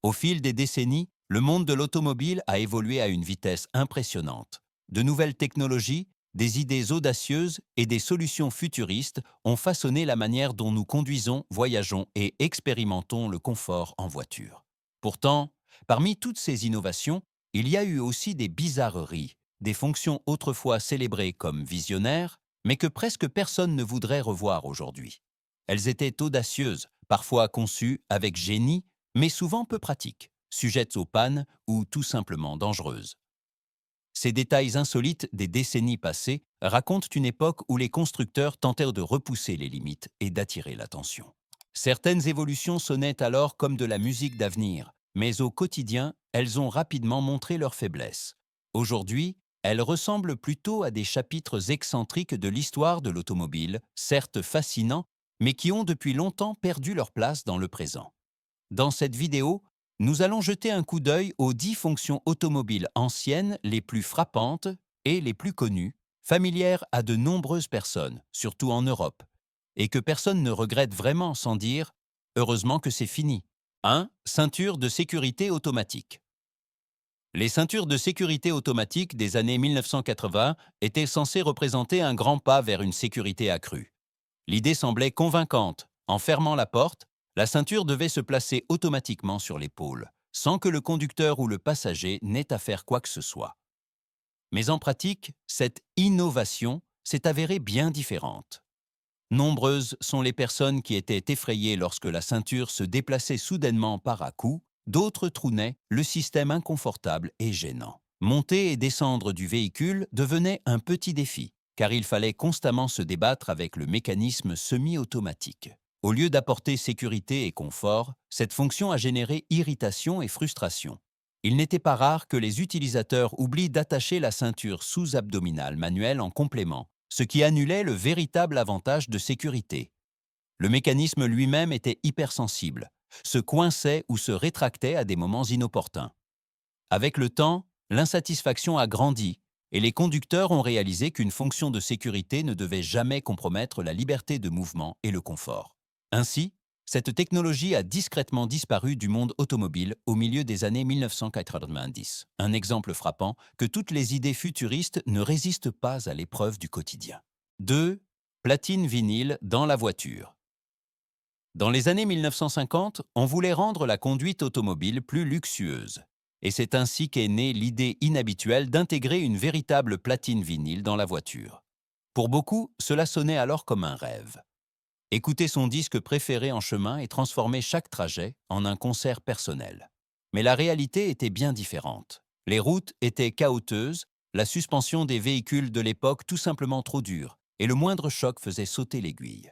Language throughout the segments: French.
Au fil des décennies, le monde de l'automobile a évolué à une vitesse impressionnante. De nouvelles technologies, des idées audacieuses et des solutions futuristes ont façonné la manière dont nous conduisons, voyageons et expérimentons le confort en voiture. Pourtant, parmi toutes ces innovations, il y a eu aussi des bizarreries, des fonctions autrefois célébrées comme visionnaires, mais que presque personne ne voudrait revoir aujourd'hui. Elles étaient audacieuses, parfois conçues avec génie, mais souvent peu pratiques, sujettes aux pannes ou tout simplement dangereuses. Ces détails insolites des décennies passées racontent une époque où les constructeurs tentèrent de repousser les limites et d'attirer l'attention. Certaines évolutions sonnaient alors comme de la musique d'avenir, mais au quotidien, elles ont rapidement montré leurs faiblesses. Aujourd'hui, elles ressemblent plutôt à des chapitres excentriques de l'histoire de l'automobile, certes fascinants, mais qui ont depuis longtemps perdu leur place dans le présent. Dans cette vidéo, nous allons jeter un coup d'œil aux 10 fonctions automobiles anciennes les plus frappantes et les plus connues, familières à de nombreuses personnes, surtout en Europe, et que personne ne regrette vraiment sans dire « heureusement que c'est fini ». 1. Ceinture de sécurité automatique. Les ceintures de sécurité automatique des années 1980 étaient censées représenter un grand pas vers une sécurité accrue. L'idée semblait convaincante. En fermant la porte, la ceinture devait se placer automatiquement sur l'épaule, sans que le conducteur ou le passager n'ait à faire quoi que ce soit. Mais en pratique, cette innovation s'est avérée bien différente. Nombreuses sont les personnes qui étaient effrayées lorsque la ceinture se déplaçait soudainement par à-coups, d'autres trounaient le système inconfortable et gênant. Monter et descendre du véhicule devenait un petit défi, car il fallait constamment se débattre avec le mécanisme semi-automatique. Au lieu d'apporter sécurité et confort, cette fonction a généré irritation et frustration. Il n'était pas rare que les utilisateurs oublient d'attacher la ceinture sous-abdominale manuelle en complément, ce qui annulait le véritable avantage de sécurité. Le mécanisme lui-même était hypersensible, se coinçait ou se rétractait à des moments inopportuns. Avec le temps, l'insatisfaction a grandi et les conducteurs ont réalisé qu'une fonction de sécurité ne devait jamais compromettre la liberté de mouvement et le confort. Ainsi, cette technologie a discrètement disparu du monde automobile au milieu des années 1990. Un exemple frappant que toutes les idées futuristes ne résistent pas à l'épreuve du quotidien. 2. Platine vinyle dans la voiture. Dans les années 1950, on voulait rendre la conduite automobile plus luxueuse. Et c'est ainsi qu'est née l'idée inhabituelle d'intégrer une véritable platine vinyle dans la voiture. Pour beaucoup, cela sonnait alors comme un rêve. Écouter son disque préféré en chemin et transformer chaque trajet en un concert personnel. Mais la réalité était bien différente. Les routes étaient chaotiques, la suspension des véhicules de l'époque tout simplement trop dure, et le moindre choc faisait sauter l'aiguille.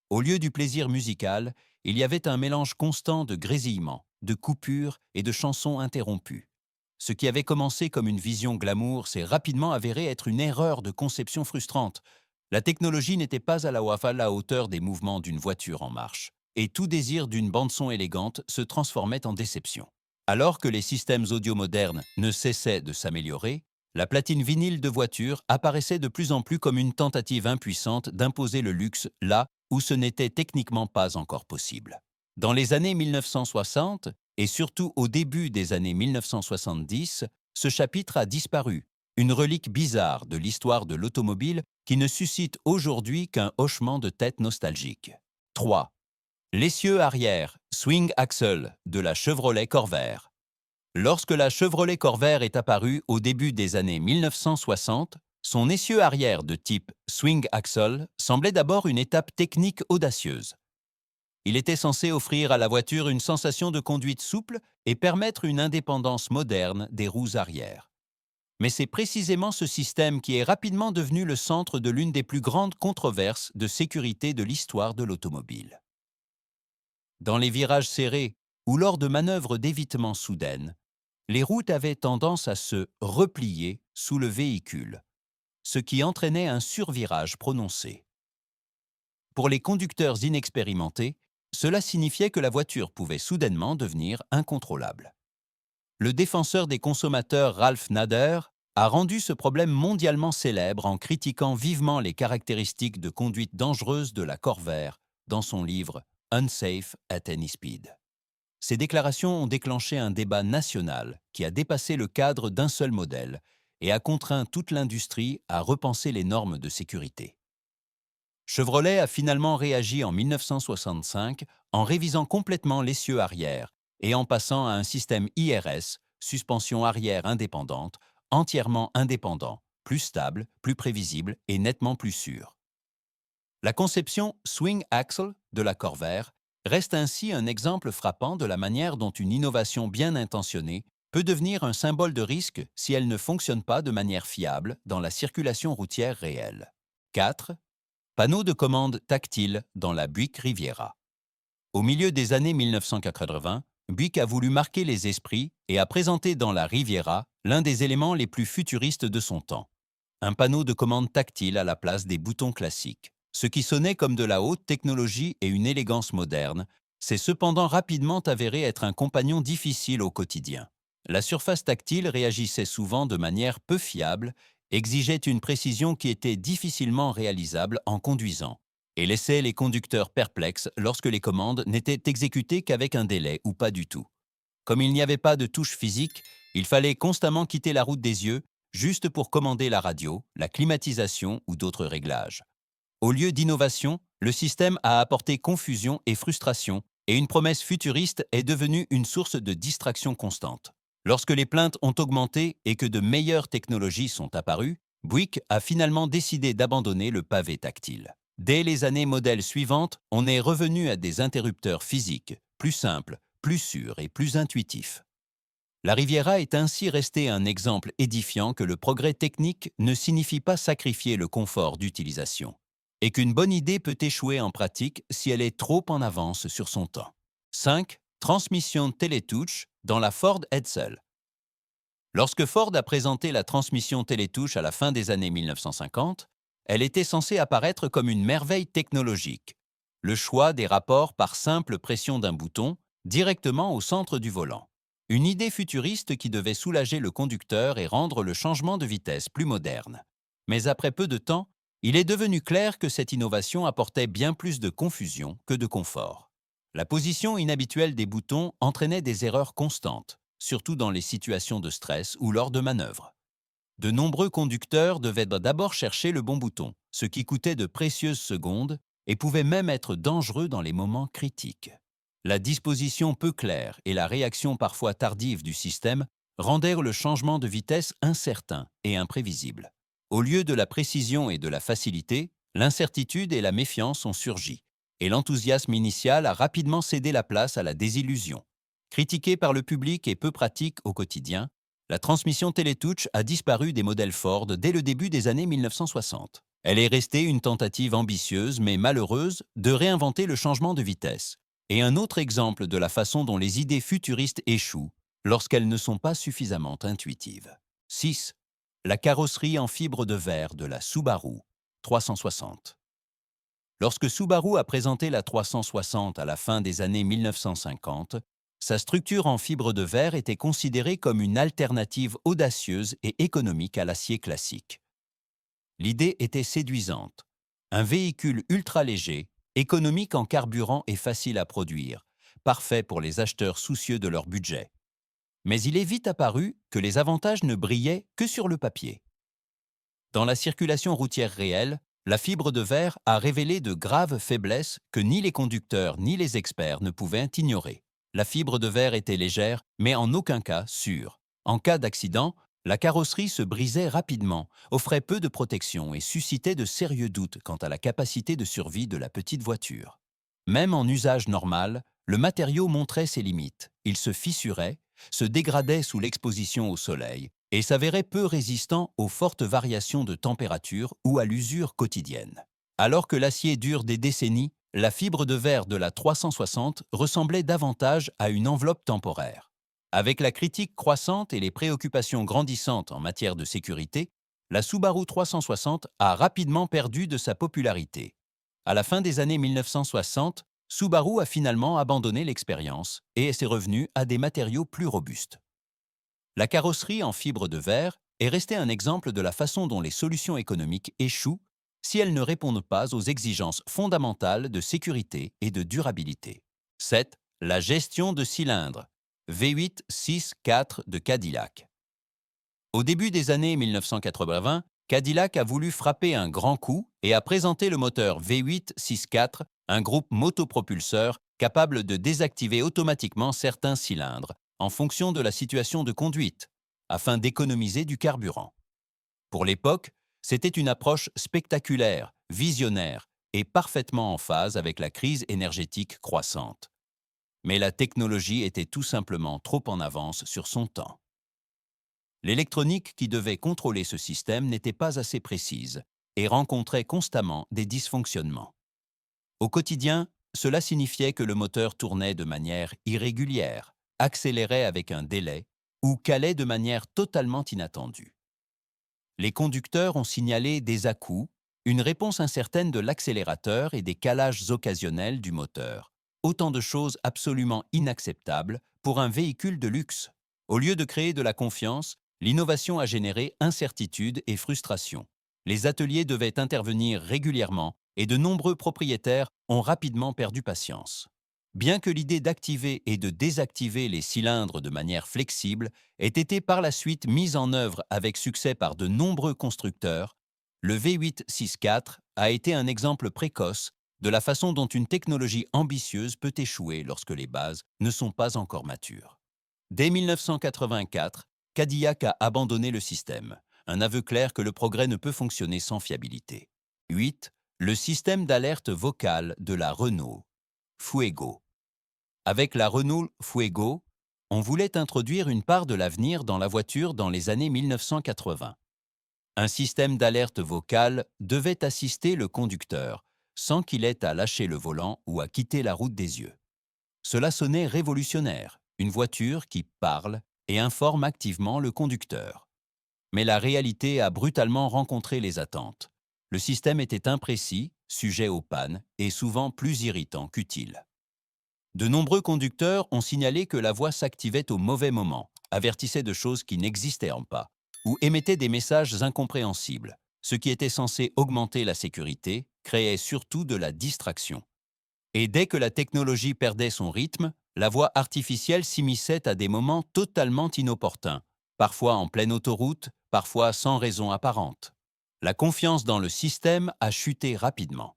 Au lieu du plaisir musical, il y avait un mélange constant de grésillements, de coupures et de chansons interrompues. Ce qui avait commencé comme une vision glamour s'est rapidement avéré être une erreur de conception frustrante. La technologie n'était pas à la hauteur des mouvements d'une voiture en marche, et tout désir d'une bande-son élégante se transformait en déception. Alors que les systèmes audio modernes ne cessaient de s'améliorer, la platine vinyle de voiture apparaissait de plus en plus comme une tentative impuissante d'imposer le luxe là où ce n'était techniquement pas encore possible. Dans les années 1960, et surtout au début des années 1970, ce chapitre a disparu, une relique bizarre de l'histoire de l'automobile qui ne suscite aujourd'hui qu'un hochement de tête nostalgique. 3. L'essieu arrière, swing axle, de la Chevrolet Corvair. Lorsque la Chevrolet Corvair est apparue au début des années 1960, son essieu arrière de type swing axle semblait d'abord une étape technique audacieuse. Il était censé offrir à la voiture une sensation de conduite souple et permettre une indépendance moderne des roues arrière. Mais c'est précisément ce système qui est rapidement devenu le centre de l'une des plus grandes controverses de sécurité de l'histoire de l'automobile. Dans les virages serrés ou lors de manœuvres d'évitement soudaines, les roues avaient tendance à se replier sous le véhicule, ce qui entraînait un survirage prononcé. Pour les conducteurs inexpérimentés, cela signifiait que la voiture pouvait soudainement devenir incontrôlable. Le défenseur des consommateurs Ralph Nader a rendu ce problème mondialement célèbre en critiquant vivement les caractéristiques de conduite dangereuse de la Corvair dans son livre Unsafe at Any Speed. Ces déclarations ont déclenché un débat national qui a dépassé le cadre d'un seul modèle et a contraint toute l'industrie à repenser les normes de sécurité. Chevrolet a finalement réagi en 1965 en révisant complètement l'essieu arrière et en passant à un système IRS, suspension arrière indépendante, entièrement indépendant, plus stable, plus prévisible et nettement plus sûr. La conception Swing Axle de la Corvair reste ainsi un exemple frappant de la manière dont une innovation bien intentionnée peut devenir un symbole de risque si elle ne fonctionne pas de manière fiable dans la circulation routière réelle. 4. Panneau de commande tactile dans la Buick Riviera. Au milieu des années 1980, Buick a voulu marquer les esprits et a présenté dans la Riviera l'un des éléments les plus futuristes de son temps. Un panneau de commande tactile à la place des boutons classiques. Ce qui sonnait comme de la haute technologie et une élégance moderne, s'est cependant rapidement avéré être un compagnon difficile au quotidien. La surface tactile réagissait souvent de manière peu fiable, exigeait une précision qui était difficilement réalisable en conduisant, et laissait les conducteurs perplexes lorsque les commandes n'étaient exécutées qu'avec un délai ou pas du tout. Comme il n'y avait pas de touche physique, il fallait constamment quitter la route des yeux, juste pour commander la radio, la climatisation ou d'autres réglages. Au lieu d'innovation, le système a apporté confusion et frustration, et une promesse futuriste est devenue une source de distraction constante. Lorsque les plaintes ont augmenté et que de meilleures technologies sont apparues, Buick a finalement décidé d'abandonner le pavé tactile. Dès les années modèles suivantes, on est revenu à des interrupteurs physiques, plus simples, plus sûrs et plus intuitifs. La Riviera est ainsi restée un exemple édifiant que le progrès technique ne signifie pas sacrifier le confort d'utilisation, et qu'une bonne idée peut échouer en pratique si elle est trop en avance sur son temps. 5. Transmission télétouche dans la Ford Edsel. Lorsque Ford a présenté la transmission télétouche à la fin des années 1950, elle était censée apparaître comme une merveille technologique. Le choix des rapports par simple pression d'un bouton, directement au centre du volant. Une idée futuriste qui devait soulager le conducteur et rendre le changement de vitesse plus moderne. Mais après peu de temps, il est devenu clair que cette innovation apportait bien plus de confusion que de confort. La position inhabituelle des boutons entraînait des erreurs constantes, surtout dans les situations de stress ou lors de manœuvres. De nombreux conducteurs devaient d'abord chercher le bon bouton, ce qui coûtait de précieuses secondes et pouvait même être dangereux dans les moments critiques. La disposition peu claire et la réaction parfois tardive du système rendèrent le changement de vitesse incertain et imprévisible. Au lieu de la précision et de la facilité, l'incertitude et la méfiance ont surgi, et l'enthousiasme initial a rapidement cédé la place à la désillusion. Critiquée par le public et peu pratique au quotidien, la transmission télétouch a disparu des modèles Ford dès le début des années 1960. Elle est restée une tentative ambitieuse mais malheureuse de réinventer le changement de vitesse, et un autre exemple de la façon dont les idées futuristes échouent lorsqu'elles ne sont pas suffisamment intuitives. 6. La carrosserie en fibre de verre de la Subaru 360. Lorsque Subaru a présenté la 360 à la fin des années 1950, sa structure en fibre de verre était considérée comme une alternative audacieuse et économique à l'acier classique. L'idée était séduisante. Un véhicule ultra léger, économique en carburant et facile à produire, parfait pour les acheteurs soucieux de leur budget. Mais il est vite apparu que les avantages ne brillaient que sur le papier. Dans la circulation routière réelle, la fibre de verre a révélé de graves faiblesses que ni les conducteurs ni les experts ne pouvaient ignorer. La fibre de verre était légère, mais en aucun cas sûre. En cas d'accident, la carrosserie se brisait rapidement, offrait peu de protection et suscitait de sérieux doutes quant à la capacité de survie de la petite voiture. Même en usage normal, le matériau montrait ses limites. Il se fissurait, se dégradait sous l'exposition au soleil et s'avérait peu résistant aux fortes variations de température ou à l'usure quotidienne. Alors que l'acier dure des décennies, la fibre de verre de la 360 ressemblait davantage à une enveloppe temporaire. Avec la critique croissante et les préoccupations grandissantes en matière de sécurité, la Subaru 360 a rapidement perdu de sa popularité. À la fin des années 1960, Subaru a finalement abandonné l'expérience et s'est revenu à des matériaux plus robustes. La carrosserie en fibre de verre est restée un exemple de la façon dont les solutions économiques échouent si elles ne répondent pas aux exigences fondamentales de sécurité et de durabilité. 7. La gestion de cylindres, V8-6-4 de Cadillac. Au début des années 1980, Cadillac a voulu frapper un grand coup et a présenté le moteur V8-6-4, un groupe motopropulseur capable de désactiver automatiquement certains cylindres en fonction de la situation de conduite, afin d'économiser du carburant. Pour l'époque, c'était une approche spectaculaire, visionnaire et parfaitement en phase avec la crise énergétique croissante. Mais la technologie était tout simplement trop en avance sur son temps. L'électronique qui devait contrôler ce système n'était pas assez précise et rencontrait constamment des dysfonctionnements. Au quotidien, cela signifiait que le moteur tournait de manière irrégulière, accélérait avec un délai ou calait de manière totalement inattendue. Les conducteurs ont signalé des à-coups, une réponse incertaine de l'accélérateur et des calages occasionnels du moteur. Autant de choses absolument inacceptables pour un véhicule de luxe. Au lieu de créer de la confiance, l'innovation a généré incertitude et frustration. Les ateliers devaient intervenir régulièrement et de nombreux propriétaires ont rapidement perdu patience. Bien que l'idée d'activer et de désactiver les cylindres de manière flexible ait été par la suite mise en œuvre avec succès par de nombreux constructeurs, le V8-6-4 a été un exemple précoce de la façon dont une technologie ambitieuse peut échouer lorsque les bases ne sont pas encore matures. Dès 1984, Cadillac a abandonné le système, un aveu clair que le progrès ne peut fonctionner sans fiabilité. 8. Le système d'alerte vocale de la Renault, Fuego. Avec la Renault Fuego, on voulait introduire une part de l'avenir dans la voiture dans les années 1980. Un système d'alerte vocale devait assister le conducteur, sans qu'il ait à lâcher le volant ou à quitter la route des yeux. Cela sonnait révolutionnaire, une voiture qui parle et informe activement le conducteur. Mais la réalité a brutalement rencontré les attentes. Le système était imprécis, sujet aux pannes et souvent plus irritant qu'utile. De nombreux conducteurs ont signalé que la voix s'activait au mauvais moment, avertissait de choses qui n'existaient pas, ou émettait des messages incompréhensibles. Ce qui était censé augmenter la sécurité créait surtout de la distraction. Et dès que la technologie perdait son rythme, la voix artificielle s'immisçait à des moments totalement inopportuns, parfois en pleine autoroute, parfois sans raison apparente. La confiance dans le système a chuté rapidement.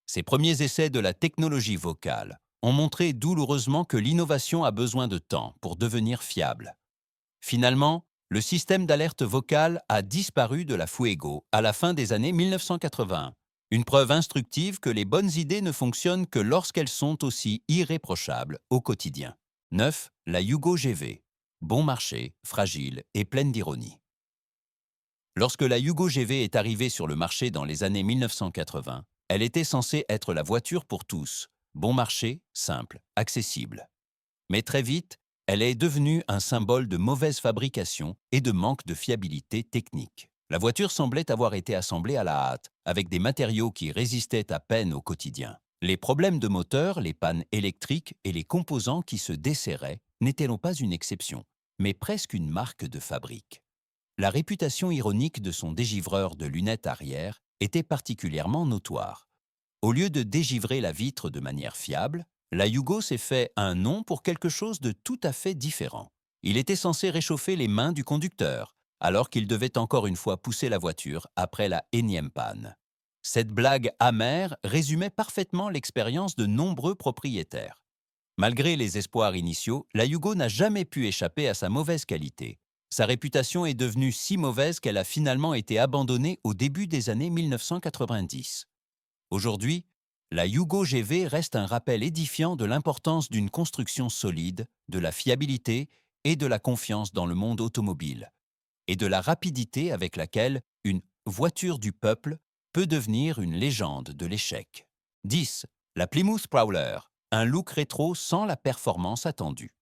Ces premiers essais de la technologie vocale ont montré douloureusement que l'innovation a besoin de temps pour devenir fiable. Finalement, le système d'alerte vocale a disparu de la Fuego à la fin des années 1980. Une preuve instructive que les bonnes idées ne fonctionnent que lorsqu'elles sont aussi irréprochables au quotidien. 9. La Yugo GV. Bon marché, fragile et pleine d'ironie. Lorsque la Yugo GV est arrivée sur le marché dans les années 1980, elle était censée être la voiture pour tous. Bon marché, simple, accessible. Mais très vite, elle est devenue un symbole de mauvaise fabrication et de manque de fiabilité technique. La voiture semblait avoir été assemblée à la hâte, avec des matériaux qui résistaient à peine au quotidien. Les problèmes de moteur, les pannes électriques et les composants qui se desserraient n'étaient non pas une exception, mais presque une marque de fabrique. La réputation ironique de son dégivreur de lunettes arrière était particulièrement notoire. Au lieu de dégivrer la vitre de manière fiable, la Yugo s'est fait un nom pour quelque chose de tout à fait différent. Il était censé réchauffer les mains du conducteur, alors qu'il devait encore une fois pousser la voiture après la énième panne. Cette blague amère résumait parfaitement l'expérience de nombreux propriétaires. Malgré les espoirs initiaux, la Yugo n'a jamais pu échapper à sa mauvaise qualité. Sa réputation est devenue si mauvaise qu'elle a finalement été abandonnée au début des années 1990. Aujourd'hui, la Yugo GV reste un rappel édifiant de l'importance d'une construction solide, de la fiabilité et de la confiance dans le monde automobile, et de la rapidité avec laquelle une voiture du peuple peut devenir une légende de l'échec. 10. La Plymouth Prowler, un look rétro sans la performance attendue.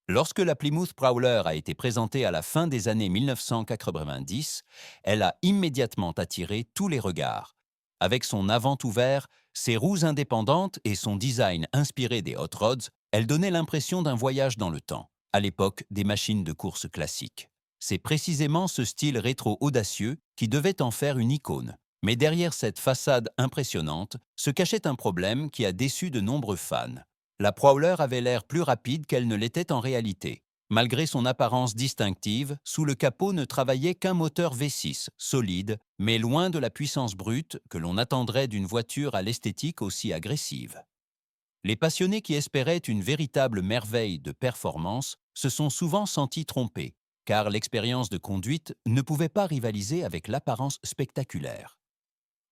Lorsque la Plymouth Prowler a été présentée à la fin des années 1990, elle a immédiatement attiré tous les regards. Avec son avant ouvert, ses roues indépendantes et son design inspiré des hot rods, elle donnait l'impression d'un voyage dans le temps, à l'époque des machines de course classiques. C'est précisément ce style rétro-audacieux qui devait en faire une icône. Mais derrière cette façade impressionnante se cachait un problème qui a déçu de nombreux fans. la Prowler avait l'air plus rapide qu'elle ne l'était en réalité. Malgré son apparence distinctive, sous le capot ne travaillait qu'un moteur V6, solide, mais loin de la puissance brute que l'on attendrait d'une voiture à l'esthétique aussi agressive. Les passionnés qui espéraient une véritable merveille de performance se sont souvent sentis trompés, car l'expérience de conduite ne pouvait pas rivaliser avec l'apparence spectaculaire.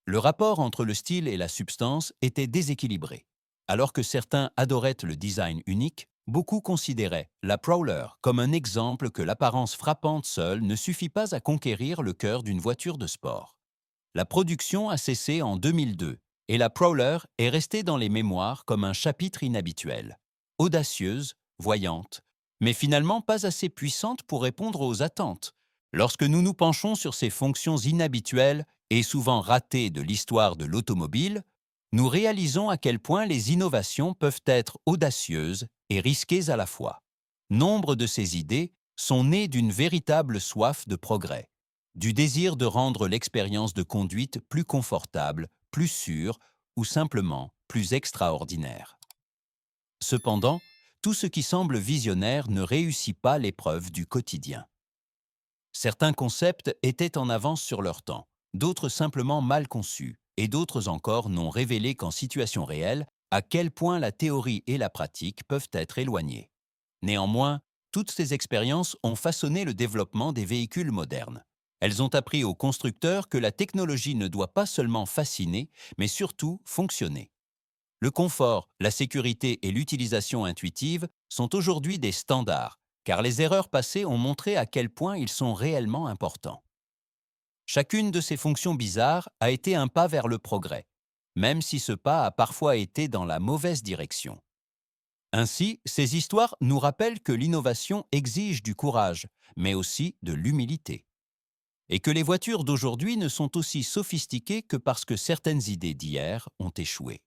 Le rapport entre le style et la substance était déséquilibré. Alors que certains adoraient le design unique, beaucoup considéraient la Prowler comme un exemple que l'apparence frappante seule ne suffit pas à conquérir le cœur d'une voiture de sport. La production a cessé en 2002 et la Prowler est restée dans les mémoires comme un chapitre inhabituel. Audacieuse, voyante, mais finalement pas assez puissante pour répondre aux attentes. Lorsque nous nous penchons sur ces fonctions inhabituelles et souvent ratées de l'histoire de l'automobile, nous réalisons à quel point les innovations peuvent être audacieuses et risquées à la fois. Nombre de ces idées sont nées d'une véritable soif de progrès, du désir de rendre l'expérience de conduite plus confortable, plus sûre ou simplement plus extraordinaire. Cependant, tout ce qui semble visionnaire ne réussit pas l'épreuve du quotidien. Certains concepts étaient en avance sur leur temps, d'autres simplement mal conçus, et d'autres encore n'ont révélé qu'en situation réelle à quel point la théorie et la pratique peuvent être éloignées. Néanmoins, toutes ces expériences ont façonné le développement des véhicules modernes. Elles ont appris aux constructeurs que la technologie ne doit pas seulement fasciner, mais surtout fonctionner. Le confort, la sécurité et l'utilisation intuitive sont aujourd'hui des standards, car les erreurs passées ont montré à quel point ils sont réellement importants. Chacune de ces fonctions bizarres a été un pas vers le progrès, même si ce pas a parfois été dans la mauvaise direction. Ainsi, ces histoires nous rappellent que l'innovation exige du courage, mais aussi de l'humilité. Et que les voitures d'aujourd'hui ne sont aussi sophistiquées que parce que certaines idées d'hier ont échoué.